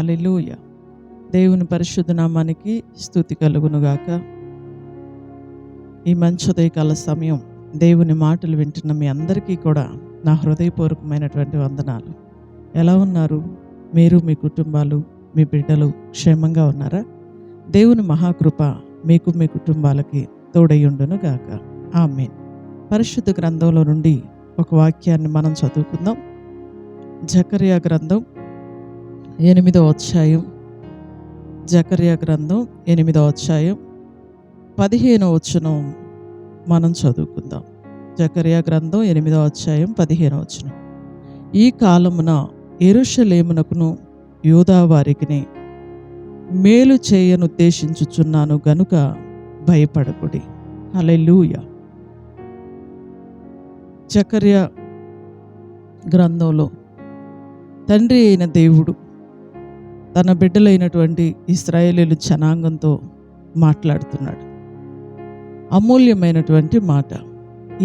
హల్లెలూయా. దేవుని పరిశుద్ధ నామానికి స్తుతి కలుగునుగాక. ఈ మంచి ఉదయకాల సమయం దేవుని మాటలు వింటున్న మీ అందరికీ కూడా నా హృదయపూర్వకమైనటువంటి వందనాలు. ఎలా ఉన్నారు? మీరు, మీ కుటుంబాలు, మీ బిడ్డలు క్షేమంగా ఉన్నారా? దేవుని మహాకృప మీకు, మీ కుటుంబాలకి తోడయ్యుండును గాక. ఆమేన్. పరిశుద్ధ గ్రంథంలో నుండి ఒక వాక్యాన్ని మనం చదువుకుందాం. జకర్యా గ్రంథం 8వ అధ్యాయం. జకర్యా గ్రంథం 8వ అధ్యాయం 15వ వచనం మనం చదువుకుందాం. జకర్యా గ్రంథం 8వ అధ్యాయం 15వ వచనం. ఈ కాలమున యెరూషలేమునకును యూదా వారికిని మేలు చేయనుద్దేశించుచున్నాను గనుక భయపడకుడి. హల్లెలూయా. జకర్యా గ్రంథంలో తండ్రి అయిన దేవుడు తన బిడ్డలైనటువంటి ఇశ్రాయేలీయుల జనాంగంతో మాట్లాడుతున్నాడు. అమూల్యమైనటువంటి మాట.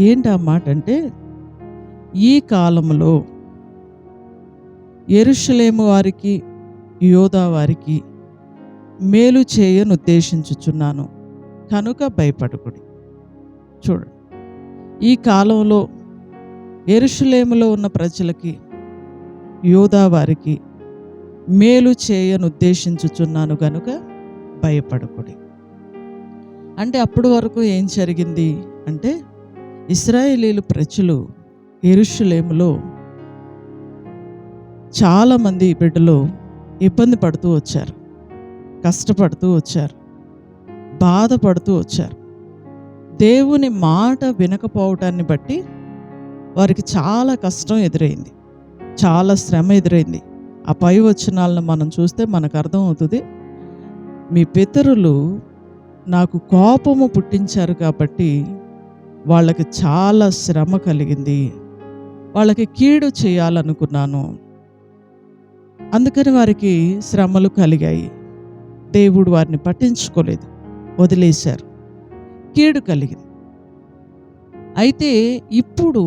ఏంటి ఆ మాట అంటే, ఈ కాలంలో యెరూషలేము వారికి, యూదా వారికి మేలు చేయనుద్దేశించుచున్నాను కనుక భయపడకుడి. చూడండి, ఈ కాలంలో యెరూషలేములో ఉన్న ప్రజలకి, యూదా వారికి మేలు చేయనుద్దేశించుచున్నాను గనుక భయపడకుడి. అంటే అప్పటి వరకు ఏం జరిగింది అంటే, ఇశ్రాయేలీయుల ప్రజలు యెరూషలేములో చాలామంది బిడ్డలు ఇబ్బంది పడుతూ వచ్చారు, కష్టపడుతూ వచ్చారు, బాధపడుతూ వచ్చారు. దేవుని మాట వినకపోవటాన్ని బట్టి వారికి చాలా కష్టం ఎదురైంది, చాలా శ్రమ ఎదురైంది. ఆ పై వచనాలను మనం చూస్తే మనకు అర్థమవుతుంది. మీ పితరులు నాకు కోపము పుట్టించారు కాబట్టి వాళ్ళకి చాలా శ్రమ కలిగింది, వాళ్ళకి కీడు చేయాలనుకున్నాను, అందుకని వారికి శ్రమలు కలిగాయి. దేవుడు వారిని పట్టించుకోలేదు, వదిలేశారు, కీడు కలిగింది. అయితే ఇప్పుడు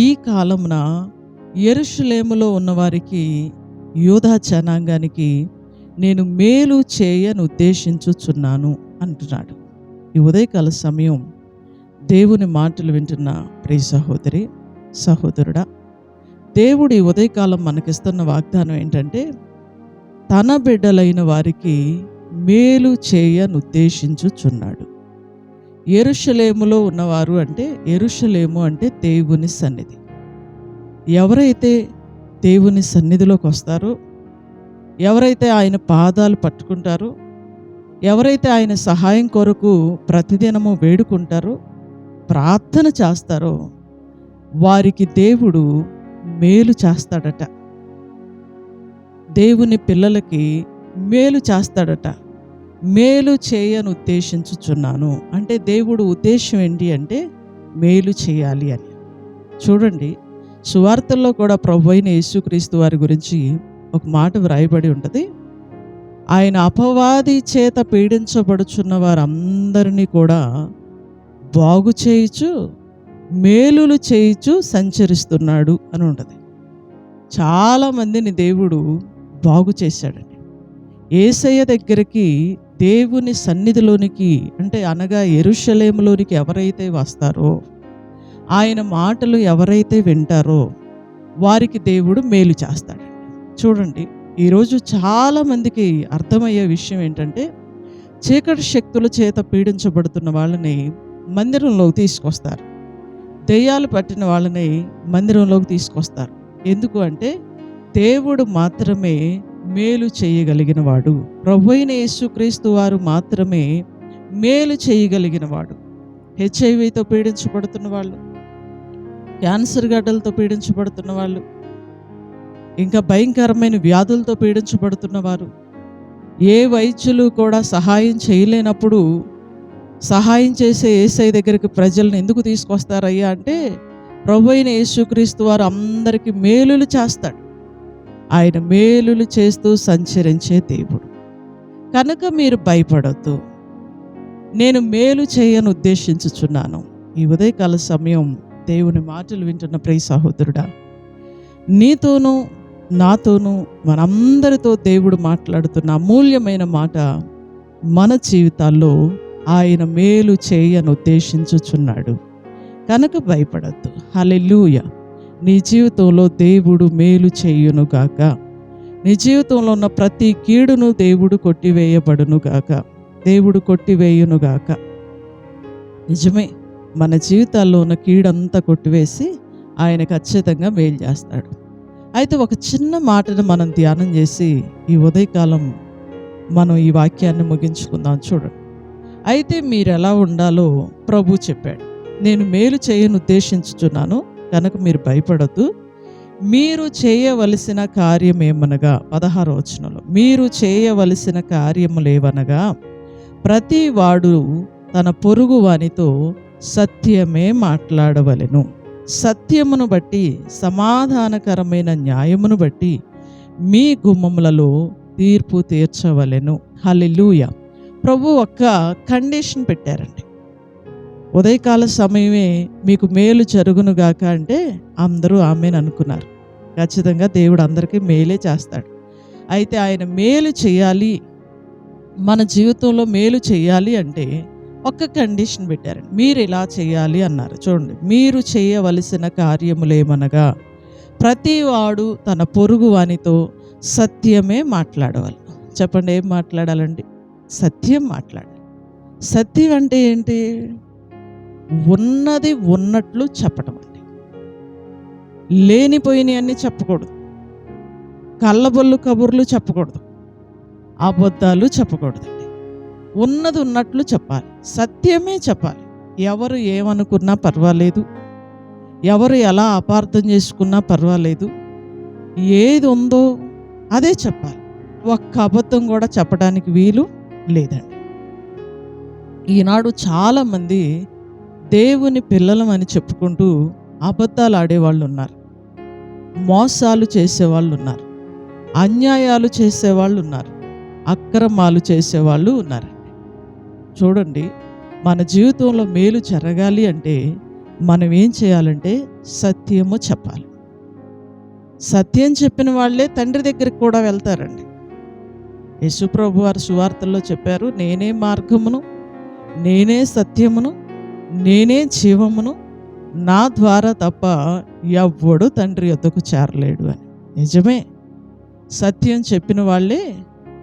ఈ కాలమున యెరూషలేములో ఉన్నవారికి, యూదా జనాంగానికి నేను మేలు చేయను ఉద్దేశించుచున్నాను అంటున్నాడు. ఈ ఉదయకాల సమయం దేవుని మాటలు వింటున్న ప్రియ సహోదరి, సహోదరుడా, దేవుడు ఈ ఉదయకాలం మనకిస్తున్న వాగ్దానం ఏంటంటే, తన బిడ్డలైన వారికి మేలు చేయనుద్దేశించుచున్నాడు. యెరూషలేములో ఉన్నవారు అంటే, యెరూషలేము అంటే దేవుని సన్నిధి. ఎవరైతే దేవుని సన్నిధిలోకి వస్తారో, ఎవరైతే ఆయన పాదాలు పట్టుకుంటారో, ఎవరైతే ఆయన సహాయం కొరకు ప్రతిదినము వేడుకుంటారో, ప్రార్థన చేస్తారో, వారికి దేవుడు మేలు చేస్తాడట. దేవుని పిల్లలకి మేలు చేస్తాడట. మేలు చేయను ఉద్దేశించుచున్నాను అంటే దేవుడు ఉద్దేశం ఏంటి అంటే మేలు చేయాలి అని. చూడండి, సువార్తల్లో కూడా ప్రభువైన యేసుక్రీస్తు వారి గురించి ఒక మాట వ్రాయబడి ఉంటుంది. ఆయన అపవాది చేత పీడించబడుచున్న వారందరినీ కూడా బాగు చేయుచు మేలులు చేయుచు సంచరిస్తున్నాడు అని ఉంటుంది. చాలామందిని దేవుడు బాగు చేశాడండి. యేసయ్య దగ్గరికి, దేవుని సన్నిధిలోనికి అంటే అనగా యెరూషలేములోనికి ఎవరైతే వస్తారో, ఆయన మాటలు ఎవరైతే వింటారో వారికి దేవుడు మేలు చేస్తాడండి. చూడండి, ఈరోజు చాలామందికి అర్థమయ్యే విషయం ఏంటంటే, చీకటి శక్తుల చేత పీడించబడుతున్న వాళ్ళని మందిరంలోకి తీసుకొస్తారు, దెయ్యాలు పట్టిన వాళ్ళని మందిరంలోకి తీసుకొస్తారు. ఎందుకు అంటే దేవుడు మాత్రమే మేలు చేయగలిగిన వాడు. ప్రభువైన యేసుక్రీస్తు వారు మాత్రమే మేలు చేయగలిగిన వాడు. హెచ్ఐవితో పీడించబడుతున్న వాళ్ళు, క్యాన్సర్ గడ్డలతో పీడించబడుతున్న వాళ్ళు, ఇంకా భయంకరమైన వ్యాధులతో పీడించబడుతున్న వారు, ఏ వైద్యులు కూడా సహాయం చేయలేనప్పుడు సహాయం చేసే యేసయ్య దగ్గరికి ప్రజలను ఎందుకు తీసుకొస్తారయ్యా అంటే, ప్రభువైన యేసుక్రీస్తు వారు అందరికీ మేలులు చేస్తాడు. ఆయన మేలులు చేస్తూ సంచరించే దేవుడు కనుక మీరు భయపడొద్దు, నేను మేలు చేయను ఉద్దేశించుచున్నాను. ఈ ఉదయకాల సమయం దేవుని మాటలు వింటున్న ప్రియ సహోదరుడా, నీతోనూ నాతోనూ మనందరితో దేవుడు మాట్లాడుతున్న అమూల్యమైన మాట, మన జీవితాల్లో ఆయన మేలు చేయని ఉద్దేశించుచున్నాడు కనుక భయపడద్దు. హల్లెలూయా. నీ జీవితంలో దేవుడు మేలు చేయునుగాక. నీ జీవితంలో ఉన్న ప్రతి కీడును దేవుడు కొట్టివేయబడునుగాక. దేవుడు కొట్టివేయునుగాక. నిజమే, మన జీవితాల్లో ఉన్న కీడంతా కొట్టివేసి ఆయన ఖచ్చితంగా మేలు చేస్తాడు. అయితే ఒక చిన్న మాటను మనం ధ్యానం చేసి ఈ ఉదయకాలం మనం ఈ వాక్యాన్ని ముగించుకుందాం. చూడండి, అయితే మీరు ఎలా ఉండాలో ప్రభు చెప్పాడు. నేను మేలు చేయను ఉద్దేశించుచున్నాను కనుక మీరు భయపడద్దు. మీరు చేయవలసిన కార్యమేమనగా, 16వ వచనంలో, మీరు చేయవలసిన కార్యములేవనగా ప్రతి వాడు తన పొరుగు వానితో సత్యమే మాట్లాడవలెను. సత్యమును బట్టి, సమాధానకరమైన న్యాయమును బట్టి మీ గుమ్మములలో తీర్పు తీర్చవలెను. హల్లెలూయా. ప్రభు ఒక్క కండిషన్ పెట్టారండి. ఉదయకాల సమయమే మీకు మేలు జరుగునుగాక అంటే అందరూ ఆమెను అనుకున్నారు. ఖచ్చితంగా దేవుడు అందరికీ మేలే చేస్తాడు. అయితే ఆయన మేలు చేయాలి, మన జీవితంలో మేలు చేయాలి అంటే ఒక్క కండిషన్ పెట్టారండి. మీరు ఇలా చేయాలి అన్నారు. చూడండి, మీరు చేయవలసిన కార్యములేమనగా ప్రతి వాడు తన పొరుగు వానితో సత్యమే మాట్లాడవాలి. చెప్పండి, ఏం మాట్లాడాలండి? సత్యం మాట్లాడాలి. సత్యం అంటే ఏంటి? ఉన్నది ఉన్నట్లు చెప్పడం అండి. లేనిపోయినవి అన్నీ చెప్పకూడదు, కళ్ళబొల్లు కబుర్లు చెప్పకూడదు, అబద్ధాలు చెప్పకూడదండి. ఉన్నది ఉన్నట్లు చెప్పాలి, సత్యమే చెప్పాలి. ఎవరు ఏమనుకున్నా పర్వాలేదు, ఎవరు ఎలా అపార్థం చేసుకున్నా పర్వాలేదు, ఏది ఉందో అదే చెప్పాలి. ఒక్క అబద్ధం కూడా చెప్పడానికి వీలు లేదండి. ఈనాడు చాలామంది దేవుని పిల్లలం అని చెప్పుకుంటూ అబద్ధాలు ఆడేవాళ్ళు ఉన్నారు, మోసాలు చేసేవాళ్ళు ఉన్నారు, అన్యాయాలు చేసేవాళ్ళు ఉన్నారు, అక్రమాలు చేసేవాళ్ళు ఉన్నారండి. చూడండి, మన జీవితంలో మేలు జరగాలి అంటే మనం ఏం చేయాలంటే సత్యము చెప్పాలి. సత్యం చెప్పిన వాళ్ళే తండ్రి దగ్గరికి కూడా వెళ్తారండి. యేసుప్రభు వారు సువార్తల్లో చెప్పారు, నేనే మార్గమును, నేనే సత్యమును, నేనే జీవమును, నా ద్వారా తప్ప ఎవ్వడు తండ్రి యొద్దకు చేరలేడు అని. నిజమే, సత్యం చెప్పిన వాళ్ళే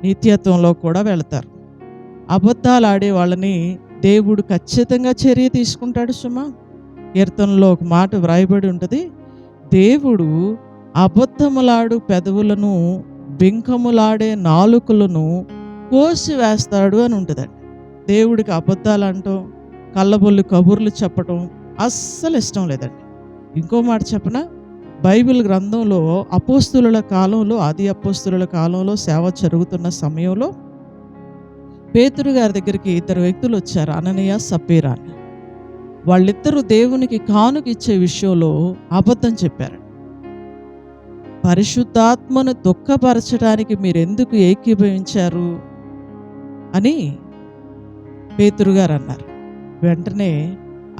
నిత్యత్వంలో కూడా వెళతారు. అబద్ధాలు ఆడే వాళ్ళని దేవుడు ఖచ్చితంగా చర్య తీసుకుంటాడు. సుమా, కీర్తనలో ఒక మాట వ్రాయబడి ఉంటుంది, దేవుడు అబద్ధములాడు పెదవులను, బింకములాడే నాలుకలను కోసి వేస్తాడు అని ఉంటుందండి. దేవుడికి అబద్ధాలు అంటాం, కళ్ళబొల్లు కబుర్లు చెప్పటం అస్సలు ఇష్టం లేదండి. ఇంకో మాట చెప్పనా, బైబిల్ గ్రంథంలో అపోస్తుల కాలంలో, ఆది అపోస్తుల కాలంలో సేవ జరుగుతున్న సమయంలో పేతురు గారి దగ్గరికి ఇద్దరు వ్యక్తులు వచ్చారు, అననీయ సప్పీరా అని. వాళ్ళిద్దరూ దేవునికి కానుక ఇచ్చే విషయంలో అబద్ధం చెప్పారు. పరిశుద్ధాత్మను దుఃఖపరచడానికి మీరు ఎందుకు ఏకీభవించారు అని పేతురు గారు అన్నారు. వెంటనే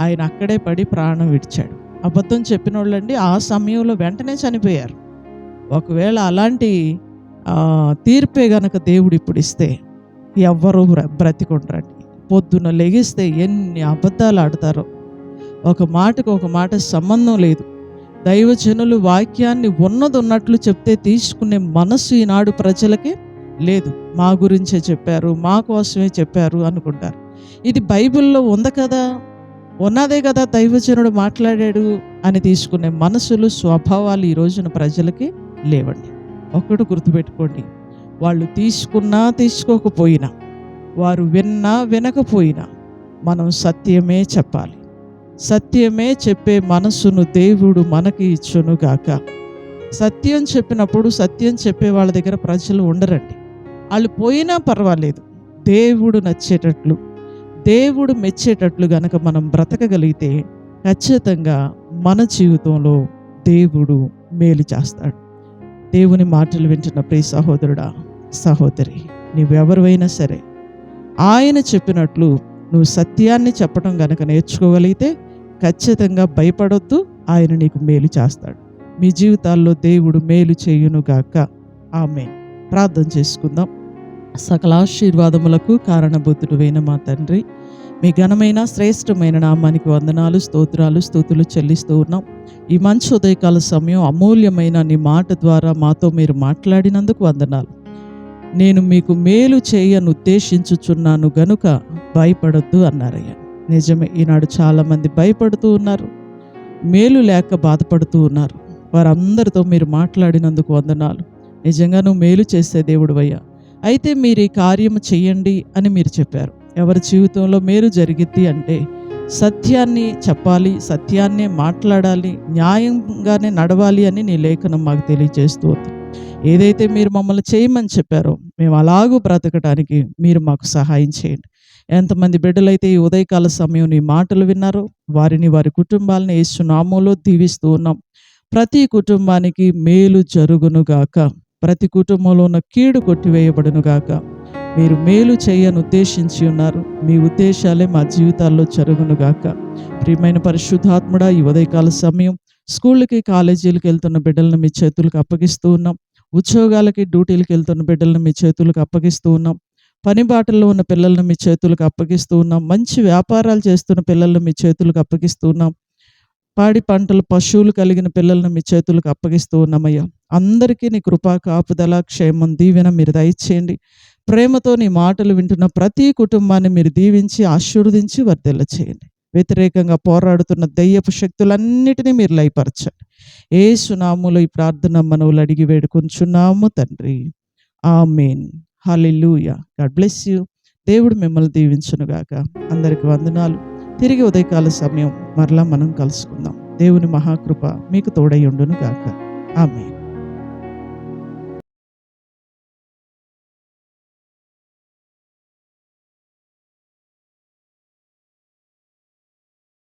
ఆయన అక్కడే పడి ప్రాణం విడిచాడు. అబద్ధం చెప్పిన వాళ్ళండి ఆ సమయంలో వెంటనే చనిపోయారు. ఒకవేళ అలాంటి తీర్పే గనక దేవుడు ఇప్పుడు ఇస్తే ఎవ్వరూ బ్రతికుంటారండి. పొద్దున లెగిస్తే ఎన్ని అబద్ధాలు ఆడతారో, ఒక మాటకు ఒక మాట సంబంధం లేదు. దైవజనులు వాక్యాన్ని ఉన్నది ఉన్నట్లు చెప్తే తీసుకునే మనసు ఈనాడు ప్రజలకి లేదు. మా గురించే చెప్పారు, మా కోసమే చెప్పారు అనుకుంటారు. ఇది బైబిల్లో ఉంది కదా, ఉన్నదే కదా దైవజనుడు మాట్లాడాడు అని తీసుకునే మనసులు, స్వభావాలు ఈ రోజున ప్రజలకి లేవండి. ఒకటి గుర్తుపెట్టుకోండి, వాళ్ళు తీసుకున్నా తీసుకోకపోయినా, వారు విన్నా వినకపోయినా మనం సత్యమే చెప్పాలి. సత్యమే చెప్పే మనసును దేవుడు మనకి ఇచ్చునుగాక. సత్యం చెప్పినప్పుడు సత్యం చెప్పే వాళ్ళ దగ్గర ప్రజలు ఉండరండి. వాళ్ళు పోయినా పర్వాలేదు, దేవుడు నచ్చేటట్లు, దేవుడు మెచ్చేటట్లు గనక మనం బ్రతకగలిగితే ఖచ్చితంగా మన జీవితంలో దేవుడు మేలు చేస్తాడు. దేవుని మాటలు వింటున్న ప్రియ సహోదరుడా, సహోదరి, నువ్వెవరివైనా సరే ఆయన చెప్పినట్లు నువ్వు సత్యాన్ని చెప్పడం గనక నేర్చుకోగలిగితే ఖచ్చితంగా భయపడొద్దు, ఆయన నీకు మేలు చేస్తాడు. మీ జీవితాల్లో దేవుడు మేలు చేయునుగాక. ఆమేన్. ప్రార్థన చేసుకుందాం. సకల ఆశీర్వాదములకు కారణభూతుడువైన మా తండ్రి, మీ ఘనమైన శ్రేష్టమైన నామానికి వందనాలు, స్తోత్రాలు, స్తుతులు చెల్లిస్తూ ఉన్నాం. ఈ మంచి ఉదయకాల సమయం అమూల్యమైన నీ మాట ద్వారా మాతో మీరు మాట్లాడినందుకు వందనాలు. నేను మీకు మేలు చేయను ఉద్దేశించుచున్నాను గనుక భయపడొద్దు అన్నారయ్యా. నిజమే, ఈనాడు చాలామంది భయపడుతూ ఉన్నారు, మేలు లేక బాధపడుతూ ఉన్నారు. వారందరితో మీరు మాట్లాడినందుకు వందనాలు. నిజంగా నువ్వు మేలు చేసే దేవుడివయ్యా. అయితే మీరు ఈ కార్యము చెయ్యండి అని మీరు చెప్పారు. ఎవరి జీవితంలో మేలు జరిగిద్ది అంటే సత్యాన్ని చెప్పాలి, సత్యాన్నే మాట్లాడాలి, న్యాయంగానే నడవాలి అని నీ లేఖనం మాకు తెలియజేస్తూ ఉంది. ఏదైతే మీరు మమ్మల్ని చేయమని చెప్పారో మేము అలాగూ బ్రతకడానికి మీరు మాకు సహాయం చేయండి. ఎంతమంది బిడ్డలైతే ఈ ఉదయకాల సమయం నీ మాటలు విన్నారో వారిని, వారి కుటుంబాలను యేసు నామములో దీవిస్తూ ఉన్నాం. ప్రతి కుటుంబానికి మేలు జరుగునుగాక, ప్రతి కుటుంబంలో ఉన్న కీడు కొట్టివేయబడునుగాక. మీరు మేలు చేయని ఉద్దేశించి ఉన్నారు, మీ ఉద్దేశాలే మా జీవితాల్లో జరుగునుగాక. ప్రియమైన పరిశుద్ధాత్ముడా, ఈ ఉదయకాల సమయం స్కూళ్ళకి, కాలేజీలకు వెళ్తున్న బిడ్డలను మీ చేతులకు అప్పగిస్తూ ఉన్నాం. ఉద్యోగాలకి, డ్యూటీలకు వెళ్తున్న బిడ్డలను మీ చేతులకు అప్పగిస్తూ ఉన్నాం. పని బాటల్లో ఉన్న పిల్లలను మీ చేతులకు అప్పగిస్తూ ఉన్నాం. మంచి వ్యాపారాలు చేస్తున్న పిల్లలను మీ చేతులకు అప్పగిస్తూ ఉన్నాం. పాడి పంటలు, పశువులు కలిగిన పిల్లలను మీ చేతులకు అప్పగిస్తూ ఉన్నామయ్యా. అందరికీ నీ కృపా, కాపుదల, క్షేమం, దీవెన మీరు దయచేయండి. ప్రేమతో నీ మాటలు వింటున్న ప్రతి కుటుంబాన్ని మీరు దీవించి ఆశీర్వదించి వర్ధిల్ల చేయండి. వ్యతిరేకంగా పోరాడుతున్న దయ్యపు శక్తులన్నిటినీ మీరు లయపరచండి. యేసు నామములో ఈ ప్రార్థన మనవులు అడిగి వేడుకొంచున్నాము తండ్రి. Amen. Hallelujah. God bless you. దేవుడు మిమ్మల్ని దీవించునుగాక. అందరికి వందనాలు. తిరిగి ఉదయకాల సమయం మరలా మనం కలుసుకుందాం. దేవుని మహాకృప మీకు తోడై ఉండును గాక. ఆమేన్.